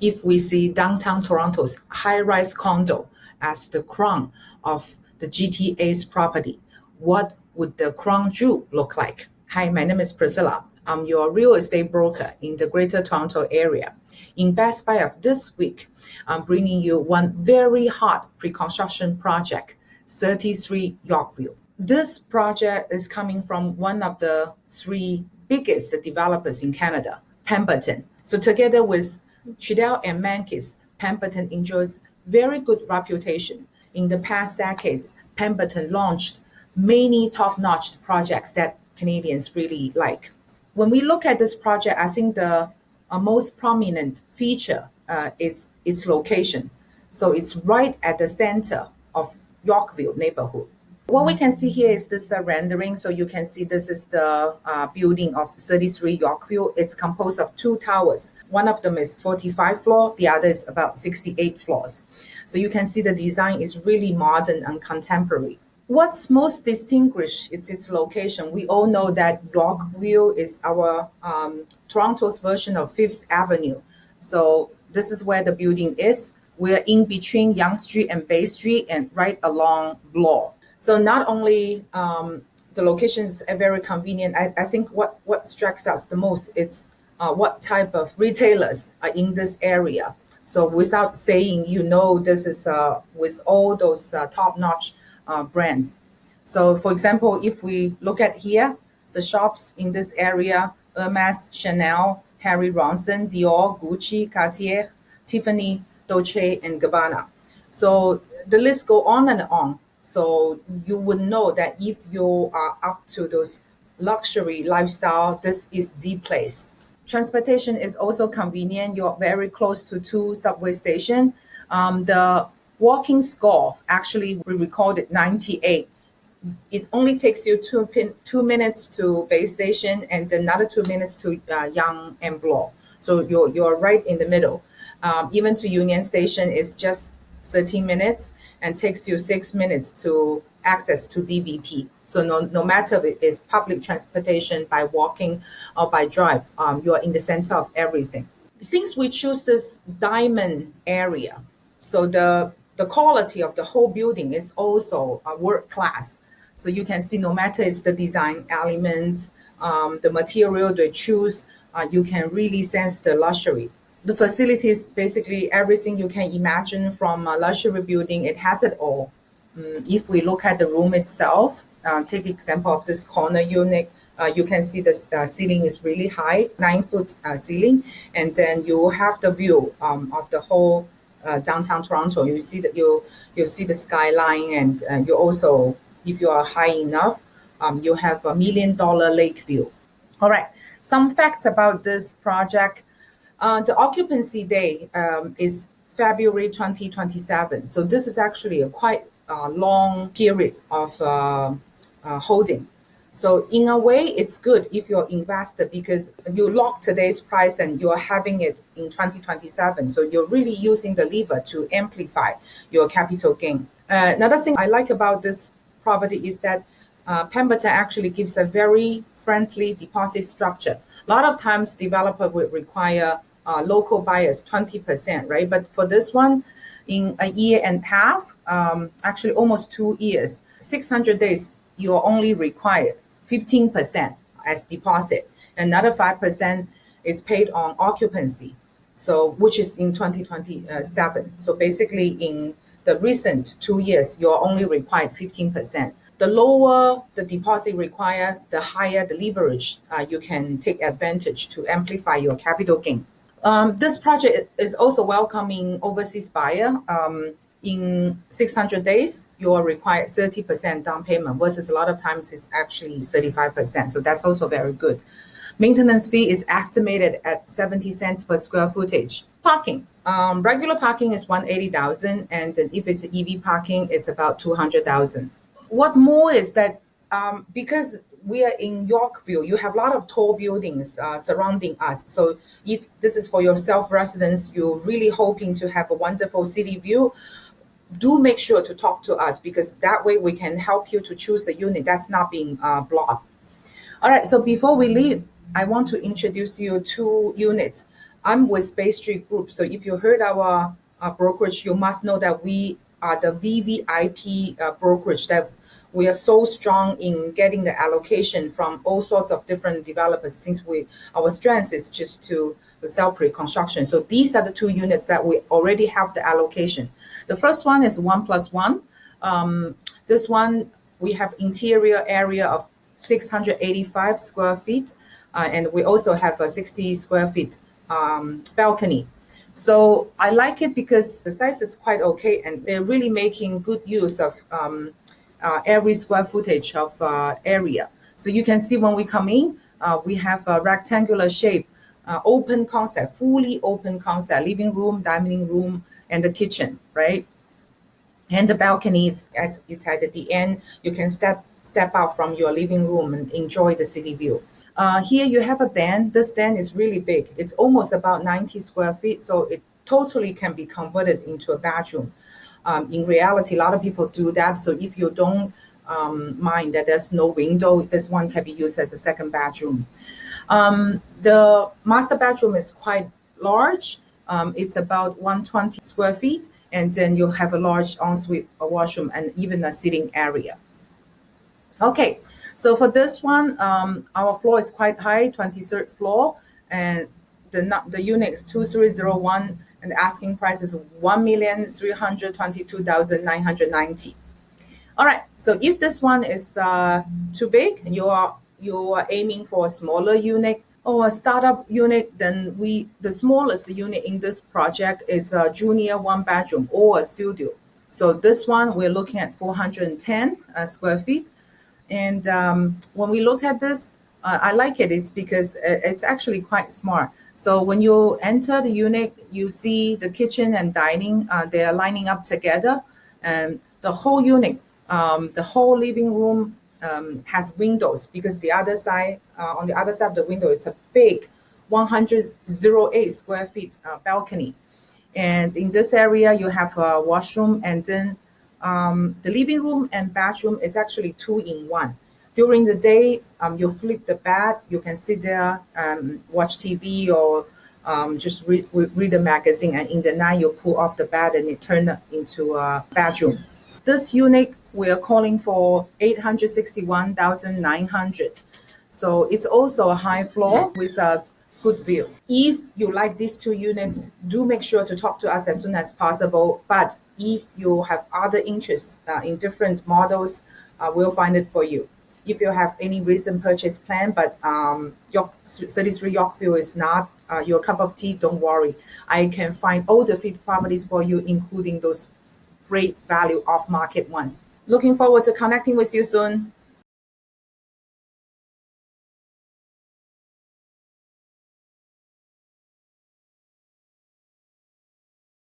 if we see downtown Toronto's high-rise condo as the crown of the GTA's property, what would the crown jewel look like? Hi, my name is Priscilla. I'm your real estate broker in the Greater Toronto area. In Best Buy of this week, I'm bringing you one very hot pre-construction project, 33 Yorkville. This project is coming from one of the three biggest developers in Canada, Pemberton. So together with Chidell and Mankis, Pemberton enjoys very good reputation. In the past decades, Pemberton launched many top-notch projects that Canadians really like. When we look at this project, I think the most prominent feature is its location. So it's right at the center of Yorkville neighborhood. What we can see here is this rendering. So you can see this is the building of 33 Yorkville. It's composed of two towers. One of them is 45 floors, the other is about 68 floors. So you can see the design is really modern and contemporary. What's most distinguished is its location. We all know that Yorkville is our Toronto's version of Fifth Avenue. So this is where the building is. We're in between Yonge Street and Bay Street and right along Bloor. So not only the location is very convenient, I think what strikes us the most is what type of retailers are in this area. So without saying, this is with all those top-notch brands. So for example, if we look at here, the shops in this area, Hermes, Chanel, Harry Ronson, Dior, Gucci, Cartier, Tiffany, Dolce & Gabbana. So the list go on and on. So you would know that if you are up to those luxury lifestyle, this is the place. Transportation is also convenient. You're very close to two subway stations. The walking score, actually, we recorded 98. It only takes you 2 minutes to Bay Station and another 2 minutes to Yonge and Bloor. So you're right in the middle. Even to Union Station is just 13 minutes and takes you 6 minutes to access to DVP. So no matter if it's public transportation, by walking or by drive, you are in the center of everything. Since we choose this diamond area, so the quality of the whole building is also world class. So you can see no matter it's the design elements, the material they choose, you can really sense the luxury. The facilities, basically everything you can imagine from a luxury building, it has it all. If we look at the room itself, take example of this corner unit, you can see the ceiling is really high, 9-foot ceiling, and then you have the view of the whole downtown Toronto. You see that you see the skyline, and you also, if you are high enough, you have $1 million lake view. All right, some facts about this project. The occupancy day is February 2027. So this is actually a quite long period of holding. So in a way, it's good if you're investor because you lock today's price and you're having it in 2027. So you're really using the lever to amplify your capital gain. Another thing I like about this property is that Pemberton actually gives a very friendly deposit structure. A lot of times developer would require local buyers 20%, right? But for this one, in a year and a half, actually almost 2 years, 600 days, you're only required 15% as deposit. Another 5% is paid on occupancy, so which is in 2027. So basically in the recent 2 years, you're only required 15%. The lower the deposit required, the higher the leverage you can take advantage to amplify your capital gain. This project is also welcoming overseas buyer. In 600 days, you are required 30% down payment versus a lot of times it's actually 35%. So that's also very good. Maintenance fee is estimated at 70 cents per square footage. Parking. Regular parking is $180,000, and if it's EV parking, it's about $200,000. What more is that because we are in Yorkville, you have a lot of tall buildings surrounding us. So if this is for your self-residence, you're really hoping to have a wonderful city view, do make sure to talk to us because that way we can help you to choose a unit that's not being blocked. All right, so before we leave, I want to introduce you two units. I'm with Bay Street Group. So if you heard our brokerage, you must know that we are the VVIP brokerage, that we are so strong in getting the allocation from all sorts of different developers, since our strength is just to sell pre-construction. So these are the two units that we already have the allocation. The first one is 1+1. This one, we have interior area of 685 square feet, and we also have a 60 square feet balcony. So I like it because the size is quite okay, and they're really making good use of every square footage of area. So you can see when we come in, we have a rectangular shape, open concept, fully open concept, living room, dining room, and the kitchen, right? And the balcony is at the end. You can step out from your living room and enjoy the city view. Here you have a den. This den is really big. It's almost about 90 square feet, so it totally can be converted into a bedroom. In reality, a lot of people do that. So if you don't mind that there's no window, this one can be used as a second bedroom. The master bedroom is quite large. It's about 120 square feet. And then you'll have a large ensuite washroom and even a sitting area. Okay, so for this one, our floor is quite high, 23rd floor, and the unit is 2301, and the asking price is 1,322,990. All right, so if this one is too big, you are aiming for a smaller unit or a startup unit, then the smallest unit in this project is a junior one bedroom or a studio. So this one, we're looking at 410 square feet. And when we look at this, I like it. It's because it's actually quite smart. So when you enter the unit, you see the kitchen and dining, they are lining up together. And the whole unit, the whole living room has windows, because on the other side of the window, it's a big 108 square feet balcony. And in this area, you have a washroom, and then the living room and bathroom is actually 2-in-1. During the day, you flip the bed, you can sit there, watch TV, or just read a magazine, and in the night you pull off the bed and it turns into a bedroom. This unit we are calling for 861,900. So it's also a high floor with a good view. If you like these two units, do make sure to talk to us as soon as possible. But if you have other interests in different models, we'll find it for you. If you have any recent purchase plan, but 33 Yorkville is not your cup of tea, don't worry. I can find all the fit properties for you, including those great value off market ones. Looking forward to connecting with you soon.